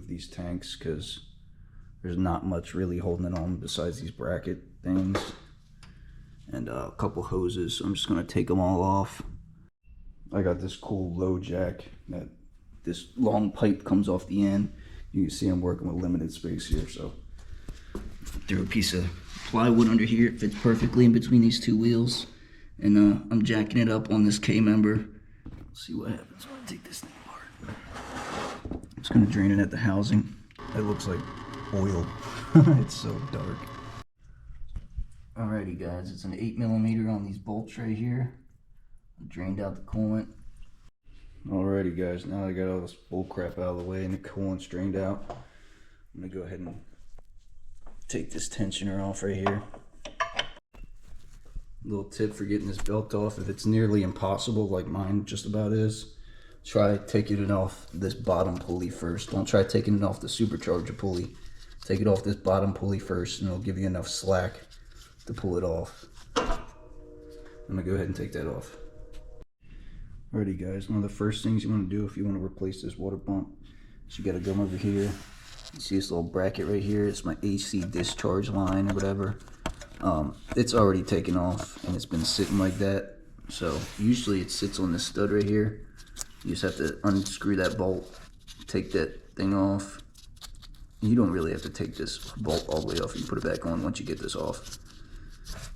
remove these tanks because there's not much really holding it on besides these bracket things and a couple hoses. So I'm just gonna take them all off. I got this cool low jack that this long pipe comes off the end. You can see I'm working with limited space here, so threw a piece of plywood under here. It fits perfectly in between these two wheels, and I'm jacking it up on this K-member. Let's see what happens when I take this thing apart. I'm just gonna drain it at the housing. It looks like oil. It's so dark. Alrighty guys, it's an 8mm on these bolts right here. I drained out the coolant. Alrighty guys, now I got all this bull crap out of the way and the coolant's drained out. I'm gonna go ahead and take this tensioner off right here. Little tip for getting this belt off: if it's nearly impossible, like mine just about is, try taking it off this bottom pulley first. Don't try taking it off the supercharger pulley. Take it off this bottom pulley first and it'll give you enough slack to pull it off. I'm gonna go ahead and take that off. Alrighty guys, one of the first things you want to do if you want to replace this water pump is you got to come over here. You see this little bracket right here? It's my AC discharge line or whatever. It's already taken off and it's been sitting like that. So usually it sits on this stud right here. You just have to unscrew that bolt, take that thing off. You don't really have to take this bolt all the way off. You put it back on once you get this off.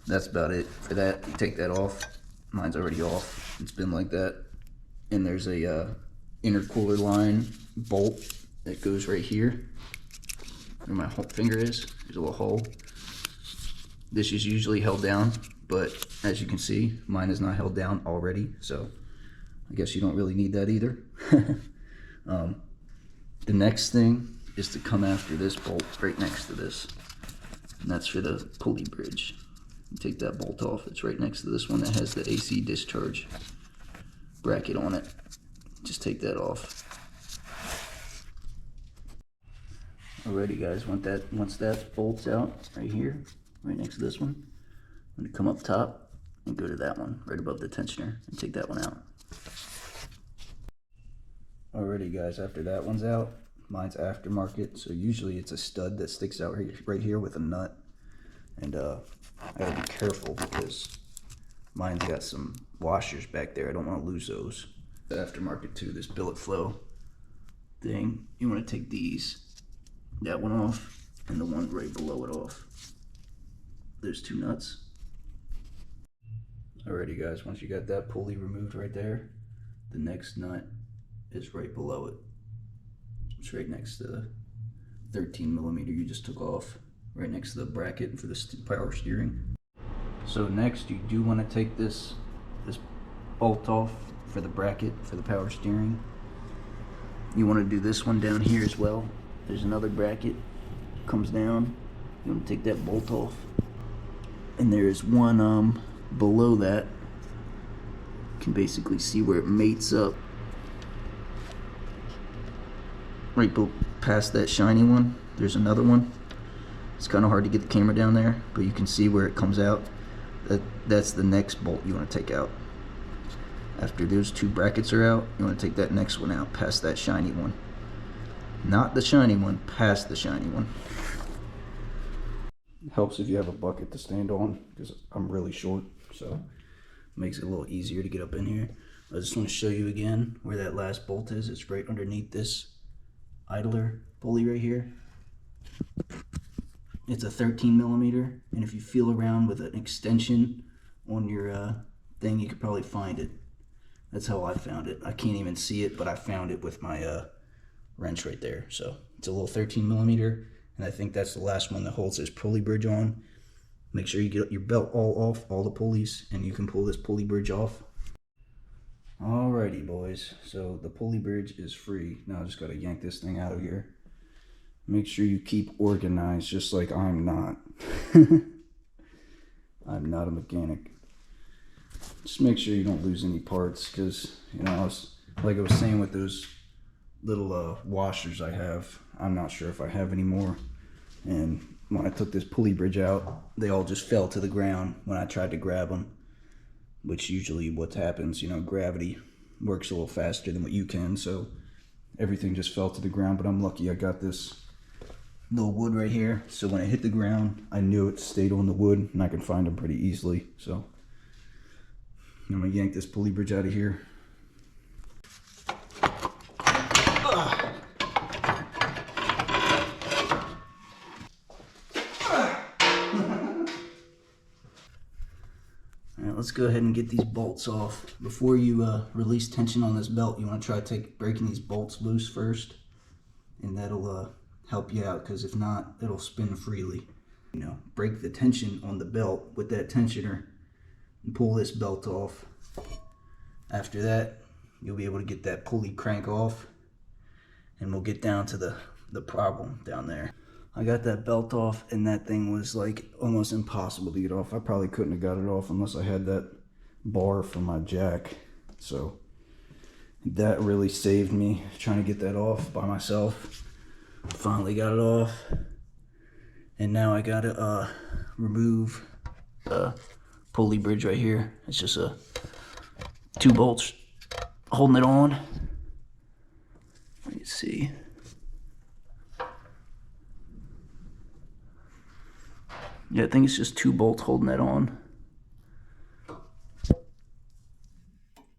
That's about it for that. You take that off. Mine's already off. It's been like that. And there's a intercooler line bolt that goes right here where my finger is. There's a little hole. This is usually held down, but as you can see, mine is not held down already, so I guess you don't really need that either. The next thing is to come after this bolt right next to this, and that's for the pulley bridge. You take that bolt off. It's right next to this one that has the AC discharge bracket on it. Just take that off. Alrighty guys, once that bolt's out right here, right next to this one, I'm going to come up top and go to that one right above the tensioner and take that one out. Alrighty guys, after that one's out, mine's aftermarket, so usually it's a stud that sticks out right here with a nut. And I gotta be careful because mine's got some washers back there. I don't want to lose those. The aftermarket too, this billet flow thing, you want to take that one off and the one right below it off. There's two nuts. Alrighty guys, once you got that pulley removed right there, the next nut is right below it. It's right next to the 13mm you just took off, right next to the bracket for the power steering. So next you do want to take this bolt off for the bracket for the power steering. You want to do this one down here as well. There's another bracket, comes down. You want to take that bolt off. And there's one below that. You can basically see where it mates up. Right past that shiny one, there's another one. It's kind of hard to get the camera down there, but you can see where it comes out. That's the next bolt you want to take out. After those two brackets are out, you want to take that next one out past that shiny one. Not the shiny one, past the shiny one. It helps if you have a bucket to stand on because I'm really short, so it makes it a little easier to get up in here. I just want to show you again where that last bolt is. It's right underneath this idler pulley right here. It's a 13mm, and if you feel around with an extension on your thing, you could probably find it. That's how I found it. I can't even see it, but I found it with my wrench right there. So it's a little 13mm, and I think that's the last one that holds this pulley bridge on. Make sure you get your belt all off, all the pulleys, and you can pull this pulley bridge off. Alrighty boys, so the pulley bridge is free. Now I just gotta yank this thing out of here. Make sure you keep organized, just like I'm not. I'm not a mechanic. Just make sure you don't lose any parts, because, you know, like I was saying with those little washers I have, I'm not sure if I have any more. And when I took this pulley bridge out, they all just fell to the ground when I tried to grab them, which usually what happens, you know, gravity works a little faster than what you can, so everything just fell to the ground, but I'm lucky I got this little wood right here. So when it hit the ground, I knew it stayed on the wood and I can find them pretty easily. So I'm gonna yank this pulley bridge out of here. Alright, let's go ahead and get these bolts off. Before you release tension on this belt, you want to try breaking these bolts loose first, and that'll help you out, because if not, it'll spin freely. You know, break the tension on the belt with that tensioner and pull this belt off. After that, you'll be able to get that pulley crank off, and we'll get down to the problem down there. I got that belt off, and that thing was like almost impossible to get off. I probably couldn't have got it off unless I had that bar for my jack. So that really saved me trying to get that off by myself. Finally got it off, and now I gotta remove the pulley bridge right here. It's just two bolts holding it on. Let me see. Yeah, I think it's just two bolts holding that on.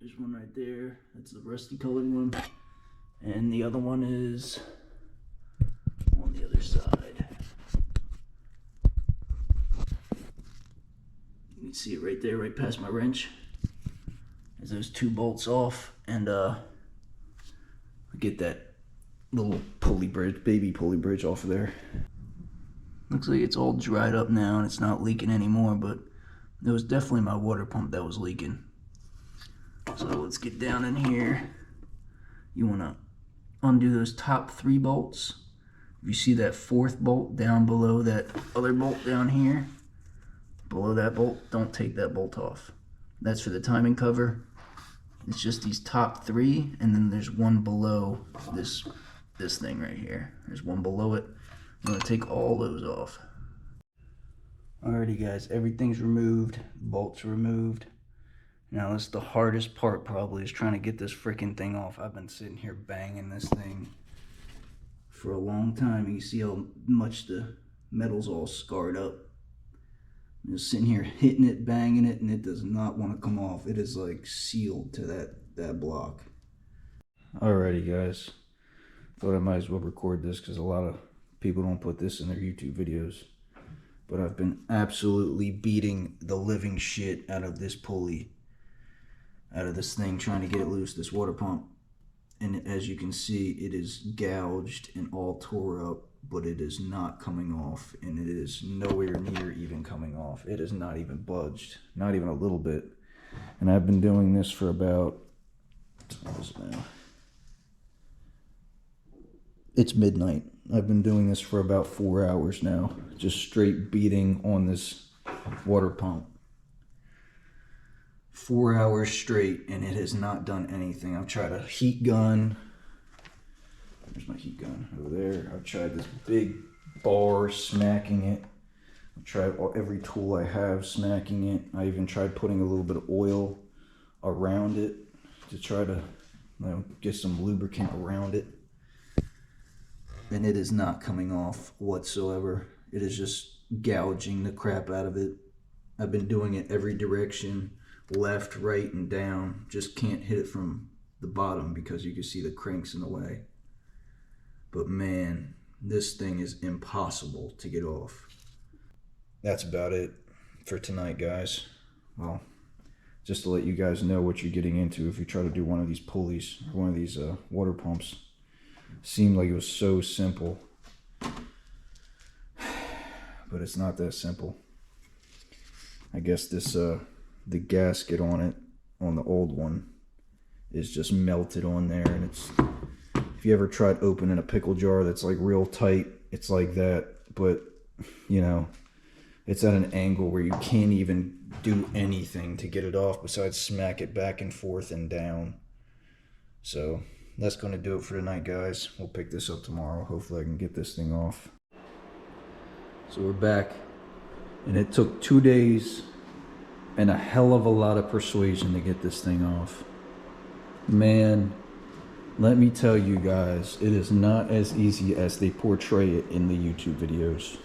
There's one right there. That's the rusty colored one. And the other one is on the other side. You can see it right there, right past my wrench. There's those two bolts off, and get that little pulley bridge, baby pulley bridge off of there. Looks like it's all dried up now and it's not leaking anymore, but it was definitely my water pump that was leaking. So let's get down in here. You want to undo those top three bolts. If you see that fourth bolt down below that other bolt down here, below that bolt, don't take that bolt off. That's for the timing cover. It's just these top three, and then there's one below this thing right here. There's one below it. I'm going to take all those off. Alrighty guys, everything's removed, bolts removed. Now that's the hardest part probably, is trying to get this freaking thing off. I've been sitting here banging this thing for a long time. You can see how much the metal's all scarred up. I'm just sitting here hitting it, banging it, and it does not want to come off. It is like sealed to that block. Alrighty guys, thought I might as well record this because a lot of people don't put this in their YouTube videos. But I've been absolutely beating the living shit out of this pulley, out of this thing, trying to get it loose, this water pump. And as you can see, it is gouged and all tore up, but it is not coming off, and it is nowhere near even coming off. It is not even budged, not even a little bit. And I've been doing this for about, what is it now? It's midnight. I've been doing this for about 4 hours now, just straight beating on this water pump. 4 hours straight, and it has not done anything. I've tried a heat gun. There's my heat gun over there. I've tried this big bar, smacking it. I've tried every tool I have, smacking it. I even tried putting a little bit of oil around it to try to, get some lubricant around it. And it is not coming off whatsoever. It is just gouging the crap out of it. I've been doing it every direction, left, right, and down. Just can't hit it from the bottom because you can see the cranks in the way. But man, this thing is impossible to get off. That's about it for tonight, guys. Well, just to let you guys know what you're getting into if you try to do one of these pulleys, or one of these water pumps. Seemed like it was so simple, but it's not that simple. I guess this the gasket on it, on the old one, is just melted on there, and it's, if you ever tried opening a pickle jar that's like real tight, it's like that, but it's at an angle where you can't even do anything to get it off besides smack it back and forth and down. So that's going to do it for tonight, guys. We'll pick this up tomorrow. Hopefully I can get this thing off. So we're back, and it took 2 days and a hell of a lot of persuasion to get this thing off. Man, Let me tell you guys, it is not as easy as they portray it in the YouTube videos.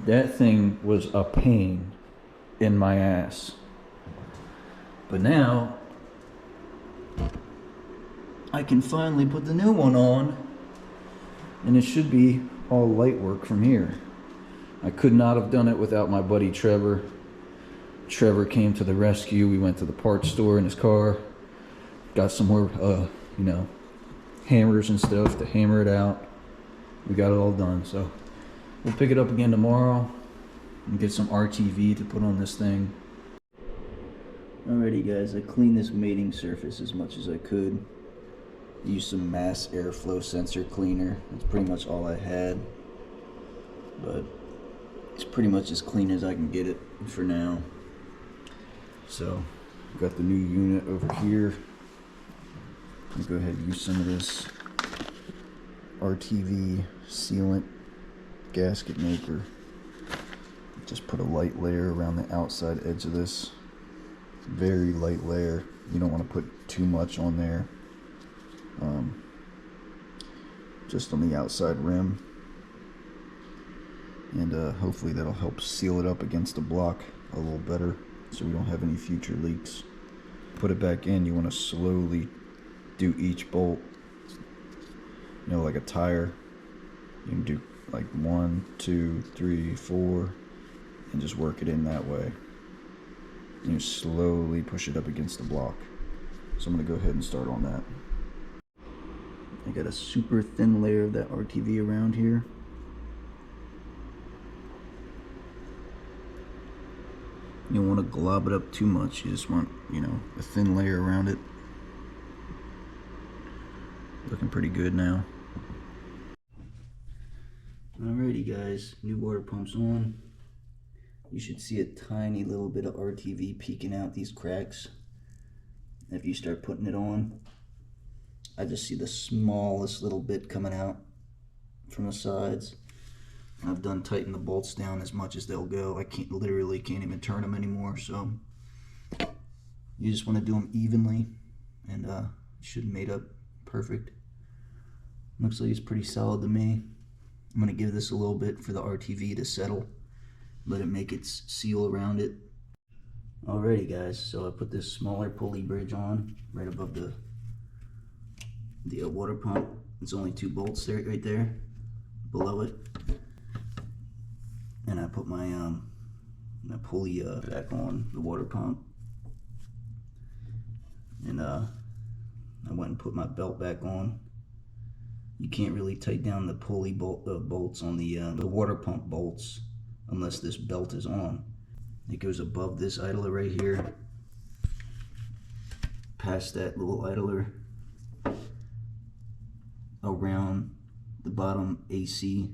That thing was a pain in my ass. But now, I can finally put the new one on, and it should be all light work from here. I could not have done it without my buddy Trevor. Trevor came to the rescue. We went to the parts store in his car, got some more, hammers and stuff to hammer it out. We got it all done, so we'll pick it up again tomorrow and get some RTV to put on this thing. Alrighty guys, I cleaned this mating surface as much as I could. Used some mass airflow sensor cleaner. That's pretty much all I had, but it's pretty much as clean as I can get it for now. So, got the new unit over here. I'll go ahead and use some of this RTV sealant gasket maker. Just put a light layer around the outside edge of this. Very light layer. You don't want to put too much on there. Just on the outside rim. And hopefully that'll help seal it up against the block a little better so we don't have any future leaks. Put it back in, you want to slowly do each bolt, like a tire. You can do like 1, 2, 3, 4 and just work it in that way. And you slowly push it up against the block. So I'm going to go ahead and start on that. I got a super thin layer of that RTV around here. You don't want to glob it up too much. You just want, a thin layer around it. Looking pretty good now. Alrighty guys, new water pump's on. You should see a tiny little bit of RTV peeking out these cracks. If you start putting it on, I just see the smallest little bit coming out from the sides. I've done tighten the bolts down as much as they'll go. I literally can't even turn them anymore, so you just want to do them evenly, and it should mate up perfect. Looks like it's pretty solid to me. I'm going to give this a little bit for the RTV to settle, let it make its seal around it. Alrighty guys, so I put this smaller pulley bridge on right above the water pump. It's only 2 bolts there, right there below it. And I put my pulley back on the water pump, and I went and put my belt back on. You can't really tighten down the pulley bolts on the water pump bolts unless this belt is on. It goes above this idler right here, past that little idler, around the bottom AC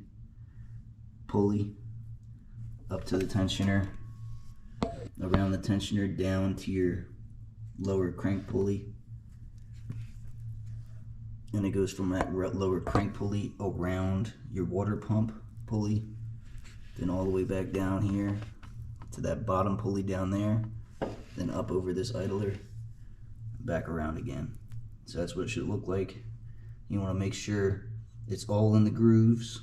pulley, up to the tensioner, around the tensioner down to your lower crank pulley, and it goes from that lower crank pulley around your water pump pulley, then all the way back down here to that bottom pulley down there, then up over this idler, back around again. So that's what it should look like. You want to make sure it's all in the grooves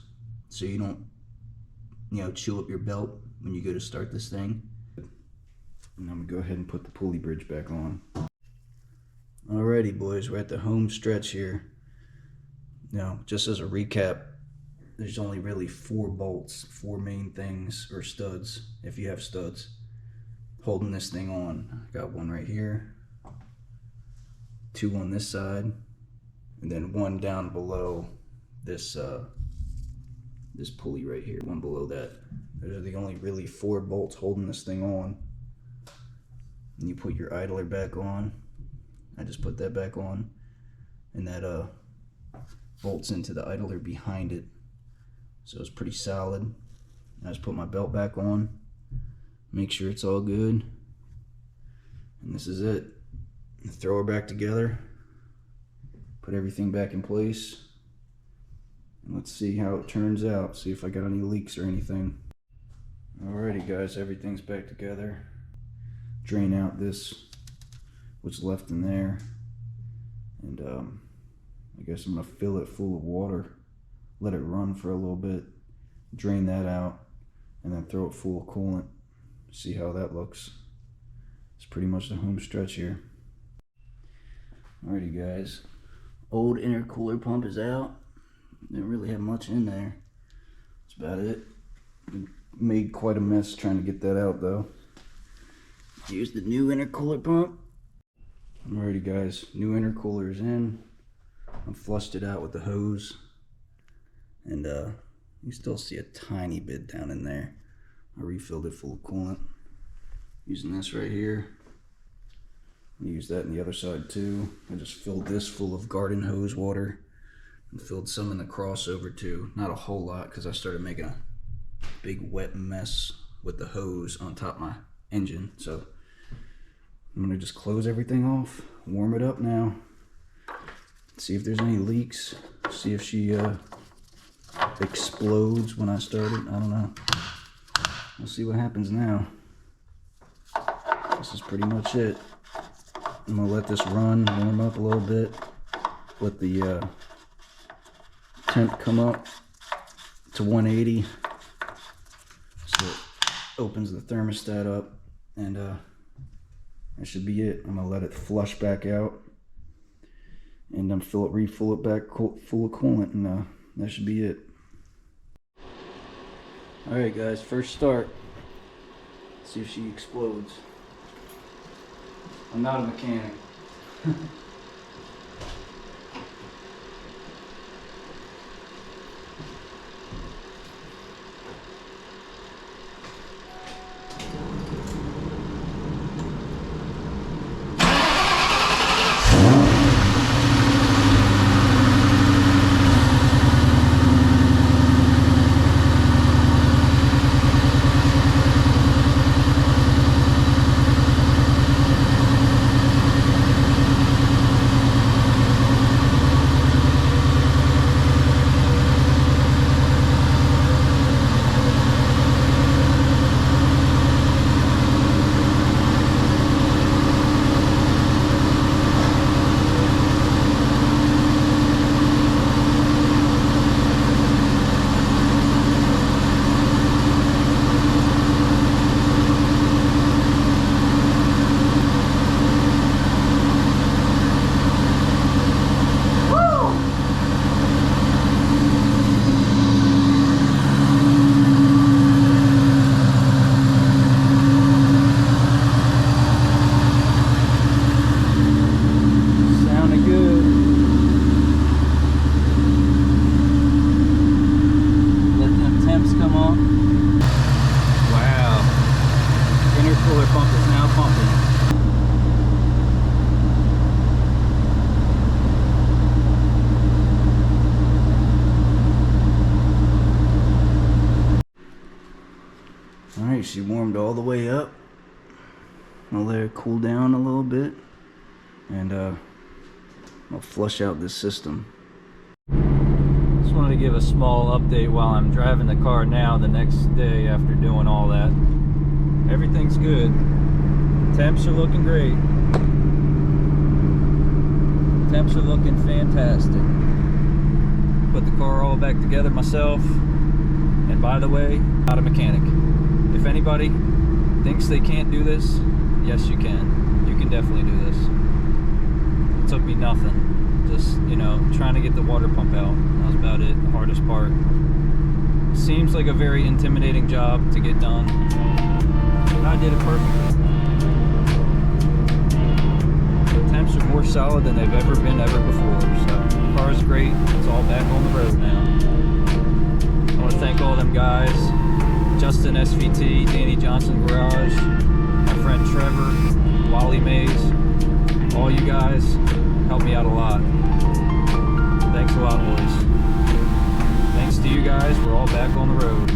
so you don't chew up your belt when you go to start this thing. And I'm gonna go ahead and put the pulley bridge back on. Alrighty boys, we're at the home stretch here. Now, just as a recap, there's only really 4 bolts, 4 main things, or studs, if you have studs, holding this thing on. I got one right here, 2 on this side, and then 1 down below this this pulley right here, 1 below that. Those are the only really 4 bolts holding this thing on. And you put your idler back on. I just put that back on, and that bolts into the idler behind it, so it's pretty solid. I just put my belt back on, make sure it's all good, and this is it. Throw her back together, put everything back in place, and let's see how it turns out, see if I got any leaks or anything. Alrighty guys, everything's back together. Drain out this, what's left in there, And I guess I'm gonna fill it full of water, let it run for a little bit, drain that out, and then throw it full of coolant. See how that looks. It's pretty much the home stretch here. Alrighty guys, old intercooler pump is out. Didn't really have much in there. That's about it. Made quite a mess trying to get that out though. Here's the new intercooler pump. Alrighty guys, new intercooler is in. I flushed it out with the hose, and you still see a tiny bit down in there. I refilled it full of coolant using this right here. I use that on the other side too. I just filled this full of garden hose water and filled some in the crossover too. Not a whole lot because I started making a big wet mess with the hose on top of my engine. So I'm gonna just close everything off, warm it up now, see if there's any leaks, see if she explodes when I start it. I don't know. We'll see what happens now. This is pretty much it. I'm gonna let this run, warm up a little bit, let the temp come up to 180, so it opens the thermostat up, and that should be it. I'm gonna let it flush back out, and then refill it back full of coolant, and that should be it. Alright guys, first start. Let's see if she explodes. I'm not a mechanic. Alright, she warmed all the way up. I'll let her cool down a little bit, and I'll flush out this system. Just wanted to give a small update while I'm driving the car now the next day after doing all that. Everything's good. Temps are looking great. Temps are looking fantastic. Put the car all back together myself. And by the way, not a mechanic. If anybody thinks they can't do this, yes you can. You can definitely do this. It took me nothing. Just, you know, trying to get the water pump out. That was about it, the hardest part. Seems like a very intimidating job to get done. But I did it perfectly. The temps are more solid than they've ever been before. So the car is great. It's all back on the road now. I want to thank all them guys. Justin SVT, Danny Johnson Garage, my friend Trevor, Wally Mays, all you guys helped me out a lot. Thanks a lot, boys. Thanks to you guys, we're all back on the road.